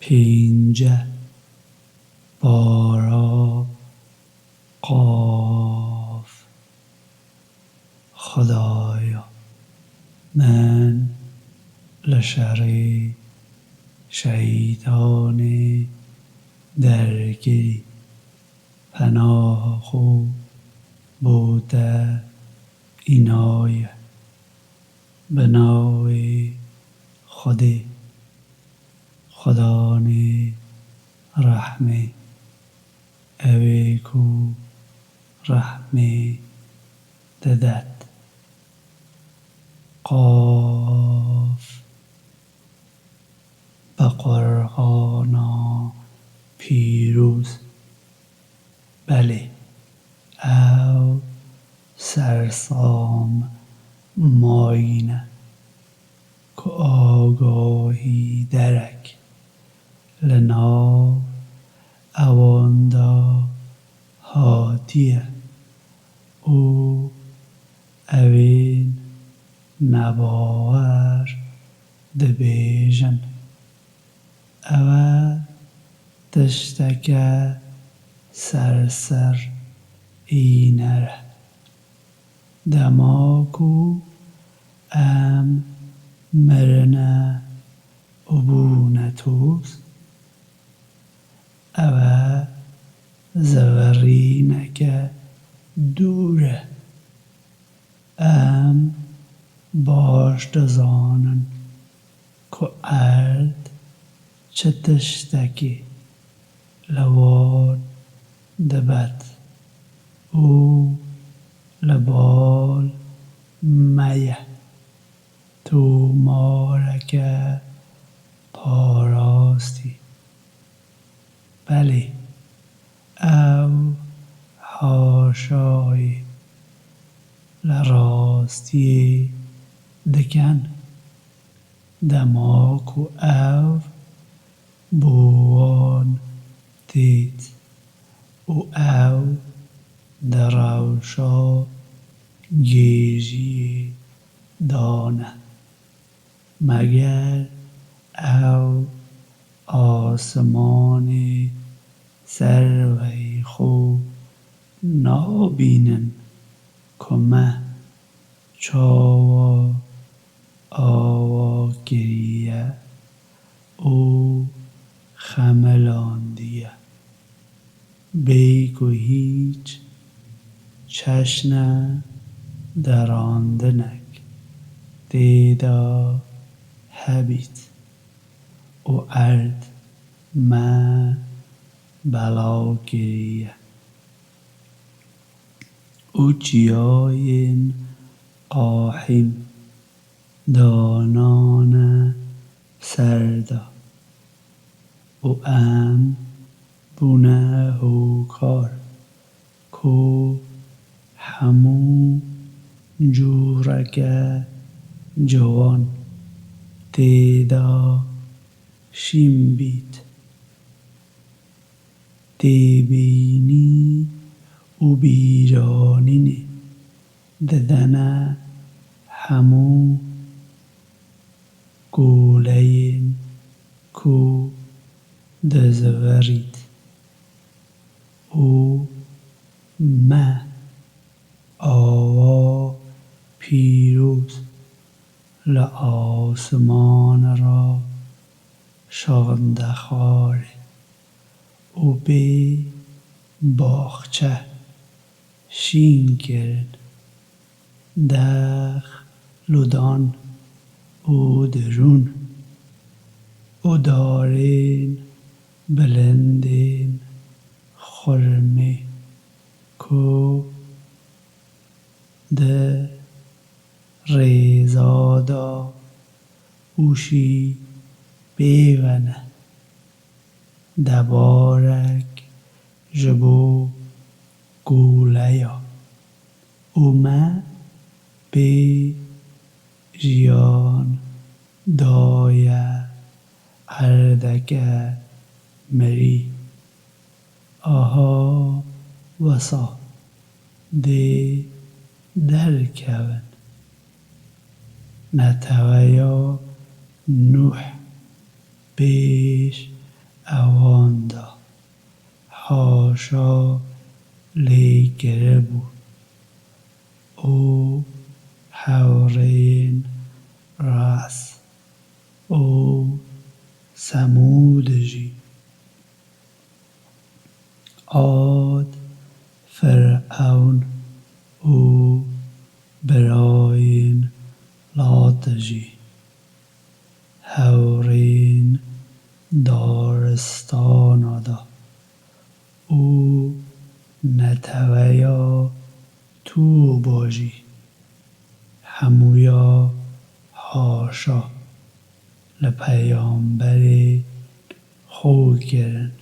پنجه بارا قاف. خدایا من لشر شیطان درگیری پناه خو بوده اینایه به نام خود خدان رحمه اوی کو رحمه ددد. قاف به قرآن پیروز بله او سرسام ماینه که آگاهی درک لناو اواندا هاتیه او اوین نباور دبیجن او تشتکه سرسر اینره دماکو ام مرنه ابونتوز او زورینکه دوره ام باش دزانن که ارد چه تشتکی لوان دبد او لبال میه تو مارکه پاراستی بله او حاشای لراستی دکن دماکو او بوان دید او دروشا گیجی دانه مگر او آسمان سروی خو نابینن کمه چاوا آوا گریه او خملاندیه بیگو هیچ چشنه دراندنک دیدا هبیت او ارد ما بلا گریه او جیاین قاحیم دانان سردا او ام بونه هوکار کو همو جورگه جوان دیدا شیم بید دیبینی او بیرانینه ددنه همو گولین کو دزورید او مه آوا پیروز لآسمان را شانده خاره او به باغچه شین گرد دخ لودان او درون او دارین بلندین خرمه کو ده ریزادا اوشی بیونه دبارک جبو گولیا اومه به جیان دایه اردکه مری آها وسا ده درکون نتویا نوح بیش اواندا حاشا لی گره بود او حورین راس او سمود جی عاد فرعون او براین لات جی هورین دارستان دا او نتویا تو باجی همویا حاشا لپیامبری خو کرن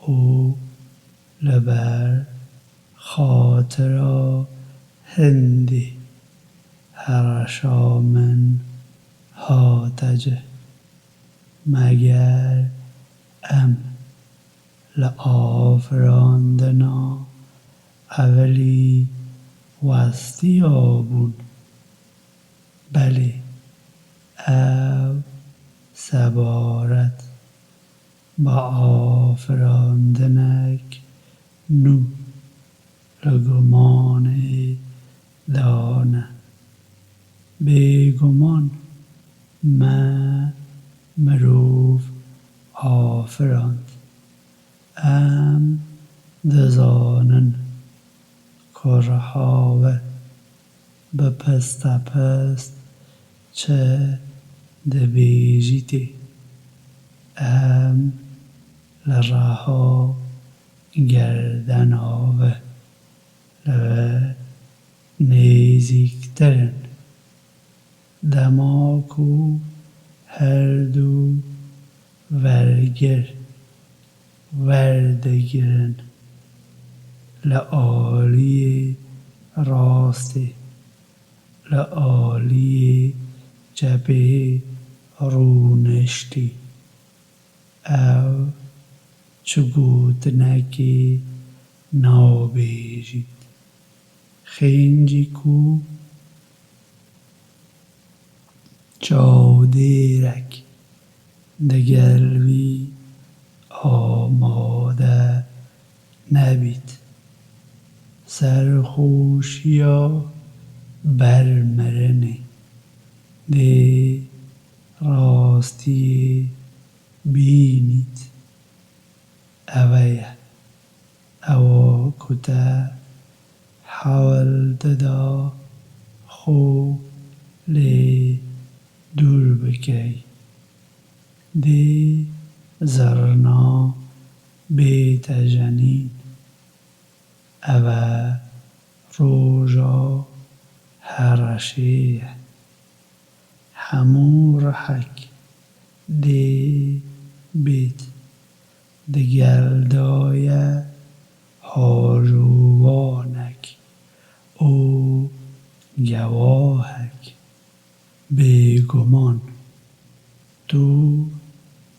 او لبر خاطرا هندی هرشا من هاتجه مگر ام لآفراندنا اولی وستی آبون بلی او سبارت با آفراندنک نو لگمان دانه بیگمان ما مروف آفراند ام دزانن کرهاوه بپست پست چه دبیجیتی ام لرها گردن آوه لوه نیزیکترن دماکو هر دو ورگر وردگرن لعالی راستی لعالی جبه رونشتی او چگوتنکی نابیجید خینجی کو چاودیرک دگلوی آماده نبید سرخوشیا برمرنی دی راستی بینید اویه او کتا حول ددا خو لی دور بکی دی زرنا بیت جنین او روژا هرشیه همو رحک دی بیت دگلدای هاروانک او گواهک بیگمان تو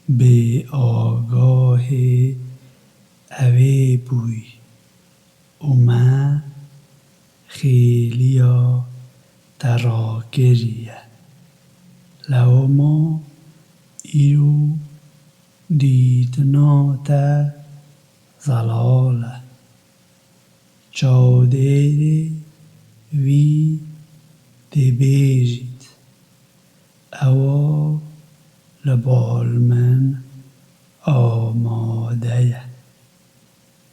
بی آگاهی اوی بوی اومه خیلیا تراکریه لو ما ایرو دیدنا تا زلاله چادری وی دی بیجید او لبالمن آماده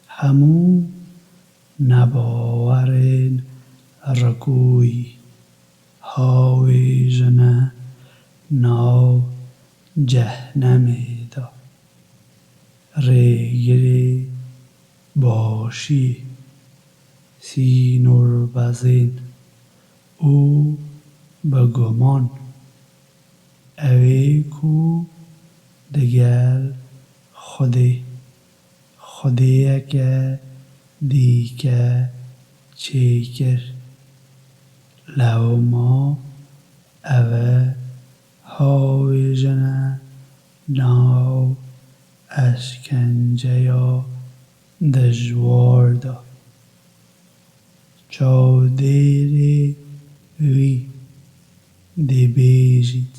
همو نباورین رکوی هاوی جنه ناو جهنمی دا ریگری باشی سینور بزین او بگمان اوی کو دگل خودی که دیگه چیکر لو ما اوه هاوی جنه ناو اشکنجه یا دجوار دا چاودیری وی دی بیجید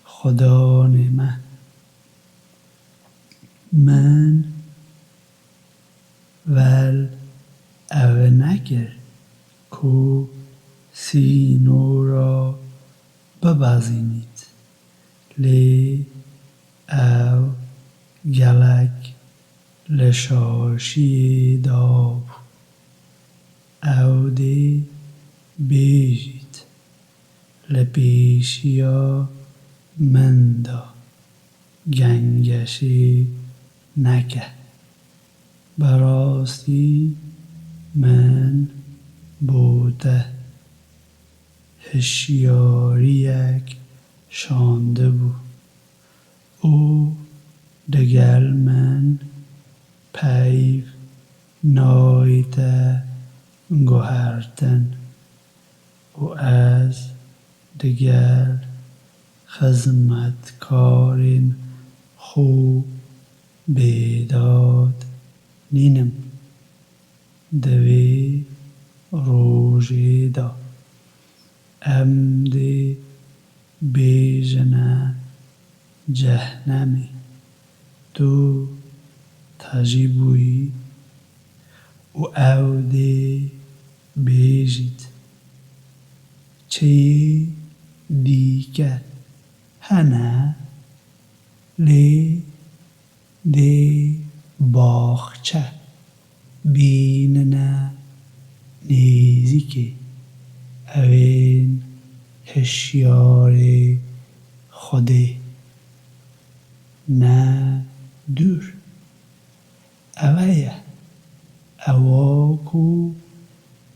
خدا نمه من ول او نگر کو سینو را ببزینید لی او گلک لشاشی داب او دی بیجید لپیشیا من دا گنگشی نکه براستی من بوده هشیاریک شانده بو او دگل من پیو نایت گوهرتن و از دگل خزمتکارین خو بیداد نینم دوی روژی دا ام دی بیژنه جهنمی تو تجی بویی و او دی بیجید چی دیگه هنه لی دی باخچه بیننه نیزیکی اوین هشیار خودی نه دور اویه اواکو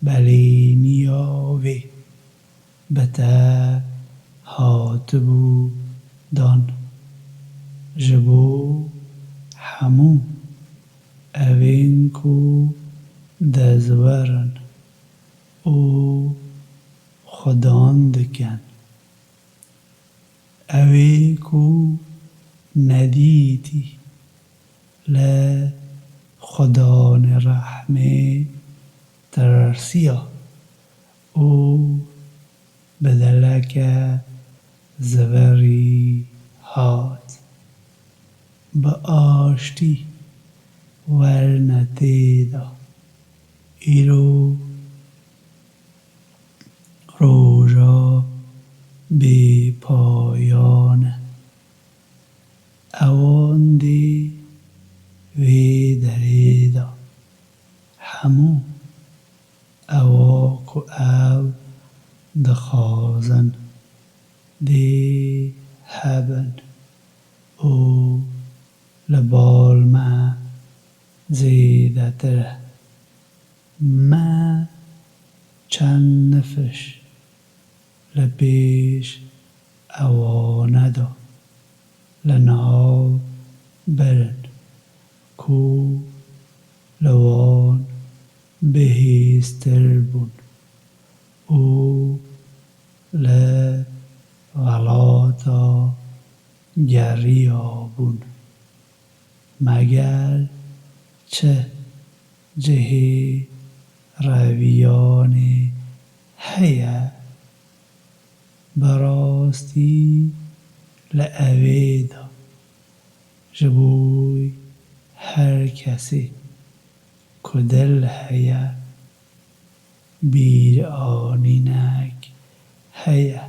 بلینیاوی بته هاتبو دان جبو همو اوین کو دزورن او خدان دکن اوی کو ندیدی ل خدان رحمه ترسیا او بدلک زوری هات به آشتی ورنتیدا ایرو روژا بی پایانه اوان دی وی دریدا همو اواکو او دخازن دی هبن او لبال ما زیده تره ما چند نفش لپیش اوانه دا لناو برن کو لوان بهیستر بون او لغلاتا گریا بون مگر چه جهی رویان هیه براستی لأویدا جبوی هر کسی کدل هیه بیر آنینک هیه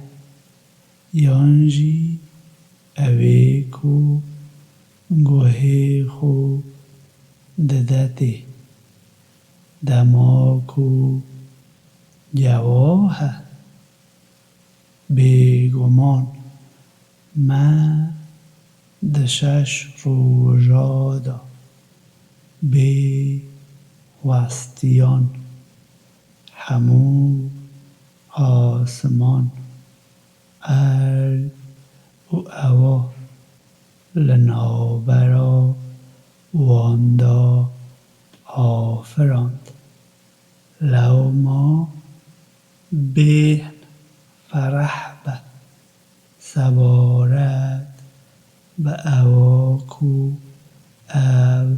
یانجی اوی کو گوهی خو ددتی دماکو جواه بیگمان ما دشش روژادا بی وستیان همو آسمان ارد و اوا لنابرا واندا آفراند لو ما بهن فرح به سوارد به اواکو او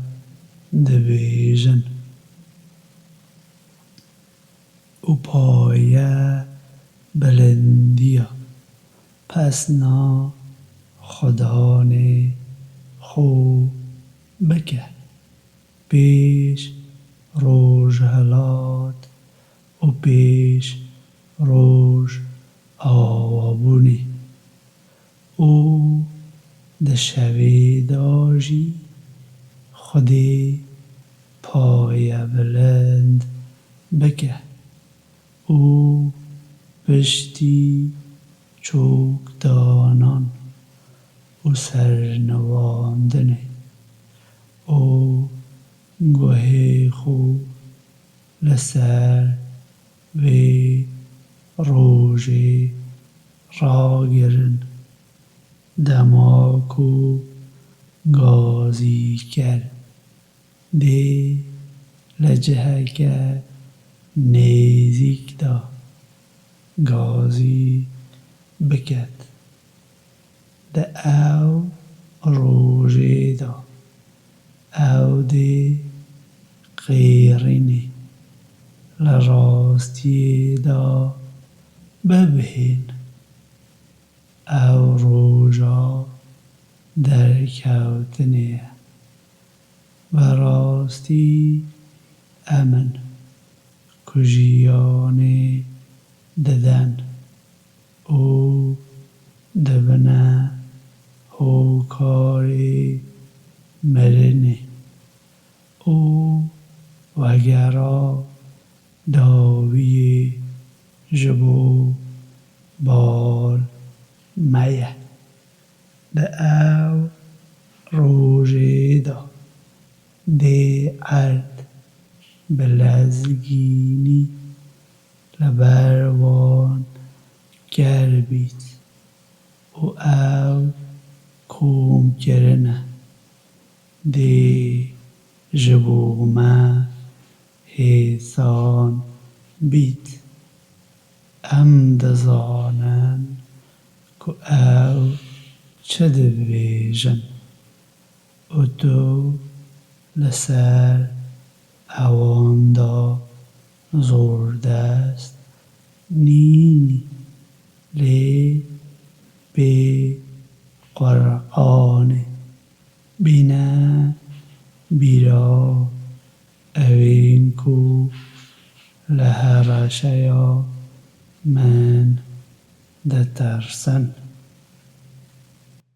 دبیژن او پایه بلندیا پس نا خدان خو بکە پێش ڕۆژ هەڵات و پێش ڕۆژ ئاوابوونێ و دەشەوێداژی خودێ پایە بلند بکە و پشتی چوکدانان و سەرنەواندنێ و گوهێ خۆ لەسەر vê rojê ragirin dema ku gazîker dê li ciheke nêzik de gazî biket. Di ew rojê de ew dê qêrînê li rastiyê de bibihên ew roja derkewtinê ye. Bi rastî em in ku jiyanê didin û dibine hokarê mirinê û vegera dawiyê ji bo bal meye. Di ew rojê de dê erd bi lezgînî li ber wan gerbît û ew komkirin e dê ji bo me hêsan bît. Em dizanin ku ew çi dibêjin û tu li ser ewan de zordest nînî lê bê Qur'anê bîne bîra evên ku li hereşeya min ditirsin.